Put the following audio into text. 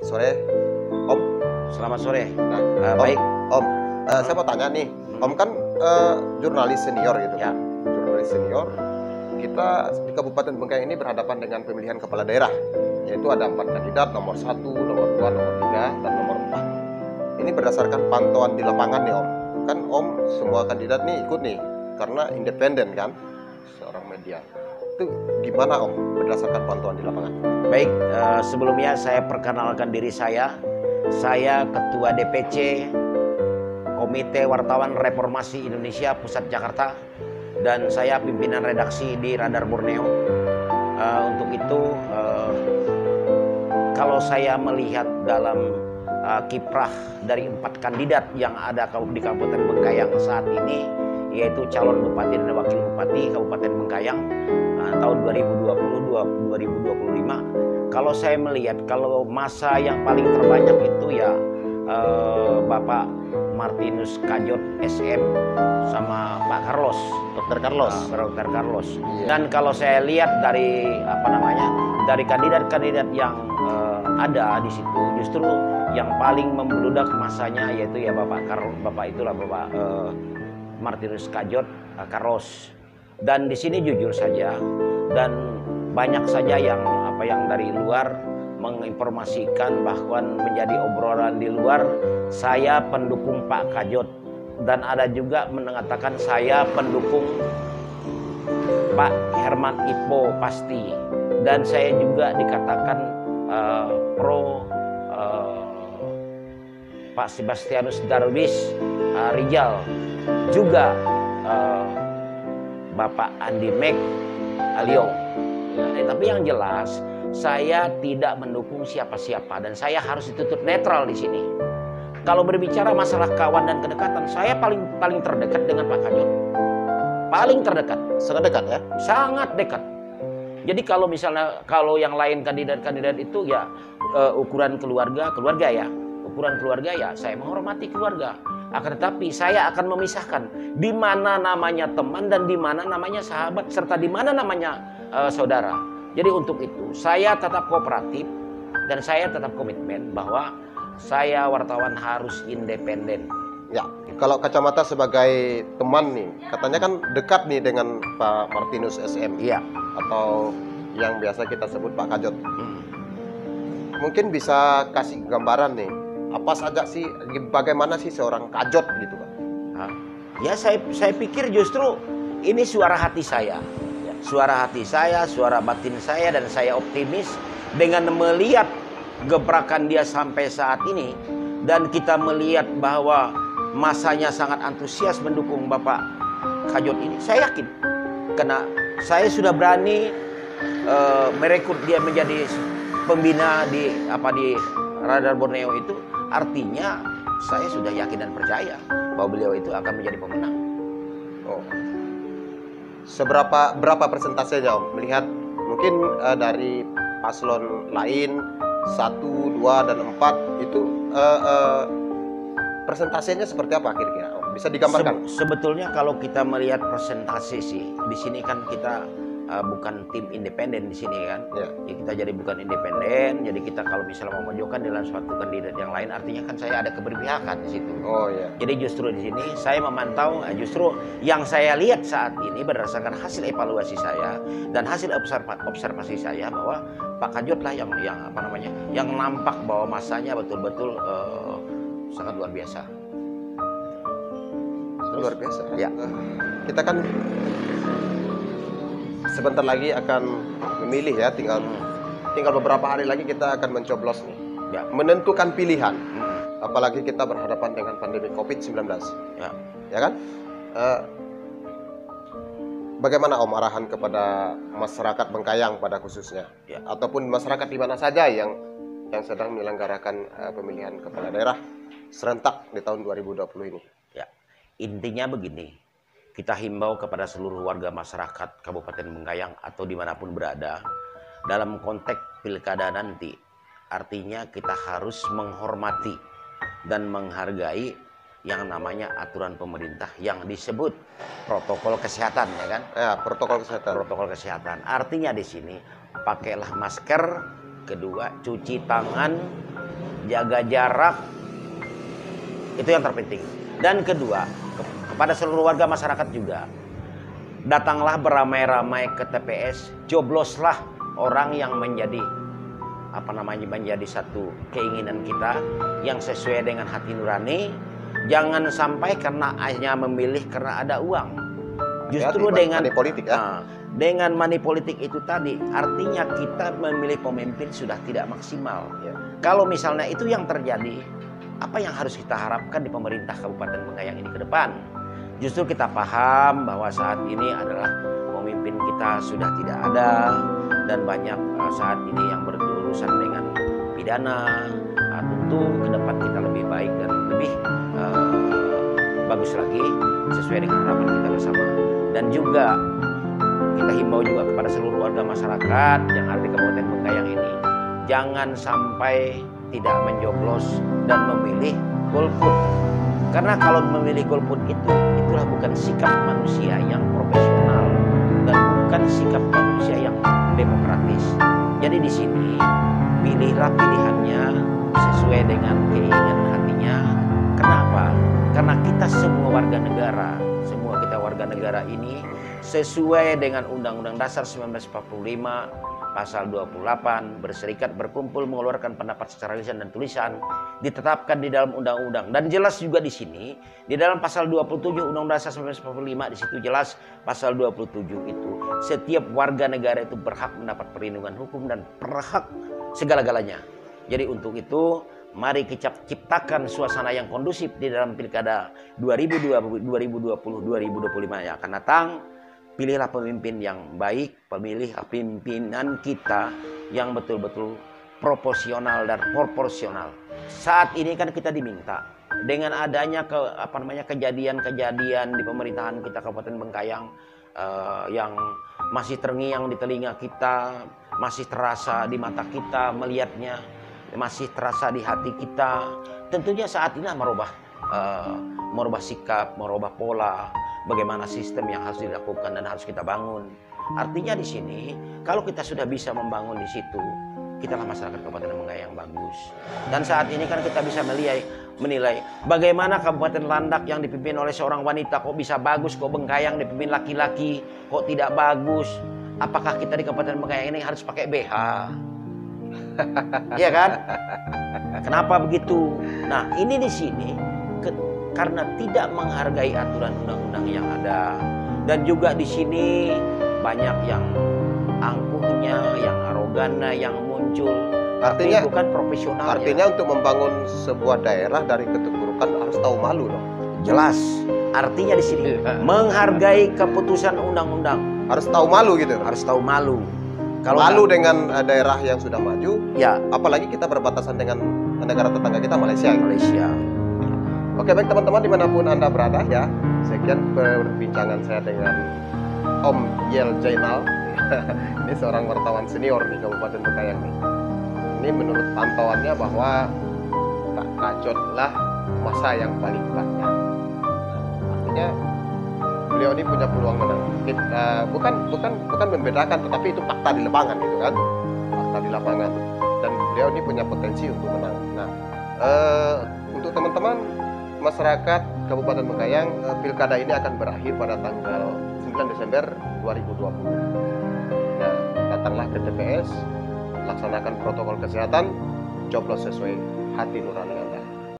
sore, Om. Selamat sore. Nah, Baik. Om, saya mau tanya nih, Om kan jurnalis senior gitu. Ya. Jurnalis senior. Kita di Kabupaten Bengkayang ini berhadapan dengan pemilihan kepala daerah, yaitu ada 4 kandidat, nomor 1, nomor 2, nomor 3, dan nomor 4. Ini berdasarkan pantauan di lapangan nih, Om. Kan Om semua kandidat nih ikut nih, karena independen kan, seorang media. Itu gimana Om, berdasarkan pantauan di lapangan? Baik, sebelumnya saya perkenalkan diri saya. Saya Ketua DPC Komite Wartawan Reformasi Indonesia Pusat Jakarta, dan saya pimpinan redaksi di Radar Borneo. Untuk itu, kalau saya melihat dalam kiprah dari 4 kandidat yang ada di Kabupaten Bengkayang saat ini, yaitu calon bupati dan wakil bupati Kabupaten Bengkayang tahun 2020-2025. Kalau saya melihat, kalau masa yang paling terbanyak itu ya Bapak Martinus Kajot SM sama Pak Carlos, Dr. Carlos. Dr. Carlos. Iya. Dan kalau saya lihat dari dari kandidat-kandidat yang ada di situ, justru yang paling membludak masanya yaitu ya Bapak Martinus Kajot Carlos. Dan di sini jujur saja, dan banyak saja yang dari luar menginformasikan, bahkan menjadi obrolan di luar, saya pendukung Pak Kajot, dan ada juga mengatakan saya pendukung Pak Herman Ipo pasti, dan saya juga dikatakan pro Pak Sebastianus Darwis Rijal, juga Bapak Andi Mek Alio. Tapi yang jelas saya tidak mendukung siapa-siapa, dan saya harus ditutup netral di sini. Kalau berbicara masalah kawan dan kedekatan, saya paling terdekat dengan Pak Kajot. Paling terdekat. Sangat dekat ya? Sangat dekat. Jadi kalau misalnya yang lain kandidat-kandidat itu ya ukuran keluarga ya. Ukuran keluarga ya, saya menghormati keluarga. Akan tetapi saya akan memisahkan di mana namanya teman dan di mana namanya sahabat, serta di mana namanya saudara. Jadi untuk itu saya tetap kooperatif dan saya tetap komitmen bahwa saya wartawan harus independen. Ya, kalau kacamata sebagai teman nih, katanya kan dekat nih dengan Pak Martinus SM. Iya. Atau yang biasa kita sebut Pak Kajot. Mungkin bisa kasih gambaran nih, apa saja sih, bagaimana sih seorang Kajot gitu Pak? Ya saya pikir justru ini suara hati saya. Suara hati saya, suara batin saya, dan saya optimis dengan melihat gebrakan dia sampai saat ini, dan kita melihat bahwa masanya sangat antusias mendukung Bapak Kajot ini. Saya yakin, karena saya sudah berani merekrut dia menjadi pembina di Radar Borneo itu, artinya saya sudah yakin dan percaya bahwa beliau itu akan menjadi pemenang. Oh. Berapa persentasenya Om? Melihat mungkin dari paslon lain 1, 2, dan 4 itu persentasenya seperti apa kira-kira Om? Bisa digambarkan? Sebetulnya kalau kita melihat persentase sih, di sini kan kita bukan tim independen di sini kan. Ya, kita jadi bukan independen. Jadi kita kalau misalnya mau memojokkan dalam suatu kandidat yang lain, artinya kan saya ada keberpihakan di situ. Oh iya. Jadi justru di sini saya memantau, justru yang saya lihat saat ini berdasarkan hasil evaluasi saya dan hasil observasi saya, bahwa Pak Kajot lah yang nampak bahwa masanya betul-betul sangat luar biasa. Luar biasa. Ya. Kita kan sebentar lagi akan memilih ya, tinggal beberapa hari lagi kita akan mencoblos nih. Ya. Menentukan pilihan. Apalagi kita berhadapan dengan pandemi COVID-19. Ya kan? Bagaimana Om arahan kepada masyarakat Bengkayang pada khususnya? Ya. Ataupun masyarakat di mana saja yang sedang menyelenggarakan pemilihan kepala daerah serentak di tahun 2020 ini? Ya. Intinya begini. Kita himbau kepada seluruh warga masyarakat Kabupaten Bengkayang atau dimanapun berada, dalam konteks pilkada nanti, artinya kita harus menghormati dan menghargai yang namanya aturan pemerintah yang disebut protokol kesehatan, ya kan? Ya, protokol kesehatan. Protokol kesehatan. Artinya di sini pakailah masker, kedua cuci tangan, jaga jarak, itu yang terpenting. Dan kedua, kepada seluruh warga masyarakat juga, datanglah beramai-ramai ke TPS, jobloslah orang yang menjadi menjadi satu keinginan kita yang sesuai dengan hati nurani. Jangan sampai karena hanya memilih karena ada uang. Justru dengan money politik ya. Dengan money politik itu tadi, artinya kita memilih pemimpin sudah tidak maksimal. Ya. Kalau misalnya itu yang terjadi, apa yang harus kita harapkan di pemerintah Kabupaten Bengkayang ini ke depan? Justru kita paham bahwa saat ini adalah pemimpin kita sudah tidak ada, dan banyak saat ini yang berurusan dengan pidana. Tentu ke depan kita lebih baik dan lebih bagus lagi sesuai dengan harapan kita bersama. Dan juga kita himbau juga kepada seluruh warga masyarakat yang ada di Kabupaten Bengkayang ini, jangan sampai tidak mencoblos dan memilih golput. Karena kalau memilih golput itulah bukan sikap manusia yang profesional dan bukan sikap manusia yang demokratis. Jadi di sini pilihlah pilihannya sesuai dengan keinginan hatinya. Kenapa? Karena kita semua warga negara ini sesuai dengan Undang-Undang Dasar 1945 Pasal 28, berserikat, berkumpul, mengeluarkan pendapat secara lisan dan tulisan, ditetapkan di dalam undang-undang. Dan jelas juga di sini, di dalam pasal 27 Undang-Undang Dasar 1945, di situ jelas pasal 27 itu, setiap warga negara itu berhak mendapat perlindungan hukum dan berhak segala-galanya. Jadi untuk itu, mari kita ciptakan suasana yang kondusif di dalam pilkada 2020-2025 yang akan datang. Pilihlah pemimpin yang baik, pilih pimpinan kita yang betul-betul proporsional dan proporsional. Saat ini kan kita diminta dengan adanya kejadian-kejadian di pemerintahan kita Kabupaten Bengkayang yang masih terngiang di telinga kita, masih terasa di mata kita melihatnya, masih terasa di hati kita. Tentunya saat ini merubah sikap, merubah pola, bagaimana sistem yang harus dilakukan dan harus kita bangun. Artinya di sini, kalau kita sudah bisa membangun di situ, kitalah masyarakat Kabupaten Bengkayang yang bagus. Dan saat ini kan kita bisa menilai bagaimana Kabupaten Landak yang dipimpin oleh seorang wanita kok bisa bagus, kok Bengkayang dipimpin laki-laki kok tidak bagus. Apakah kita di Kabupaten Bengkayang ini harus pakai BH? Iya kan? Kenapa begitu? Nah, ini di sini karena tidak menghargai aturan undang-undang yang ada, dan juga di sini banyak yang angkuhnya, yang arogannya yang muncul. Artinya bukan profesional. Artinya untuk membangun sebuah daerah dari keterpurukan harus tahu malu dong. Jelas. Artinya di sini menghargai keputusan undang-undang. Harus tahu malu gitu. Harus tahu malu. Kalau malu dengan daerah yang sudah maju, ya. Apalagi kita berbatasan dengan negara tetangga kita Malaysia. Oke, baik teman-teman dimanapun Anda berada ya. Sekian perbincangan saya dengan Om Yel Jainal. Ini seorang wartawan senior di Kabupaten Bengkayang nih. Ini menurut pantauannya bahwa Pak Kacotlah masa yang paling banyak. Artinya beliau ini punya peluang menang. Bukan membedakan, tetapi itu fakta di lapangan gitu kan. Fakta di lapangan. Dan beliau ini punya potensi untuk menang. Nah, untuk teman-teman masyarakat Kabupaten Bengkayang, pilkada ini akan berakhir pada tanggal 9 Desember 2020. Nah, datanglah ke TPS, laksanakan protokol kesehatan, coblos sesuai hati nurani Anda.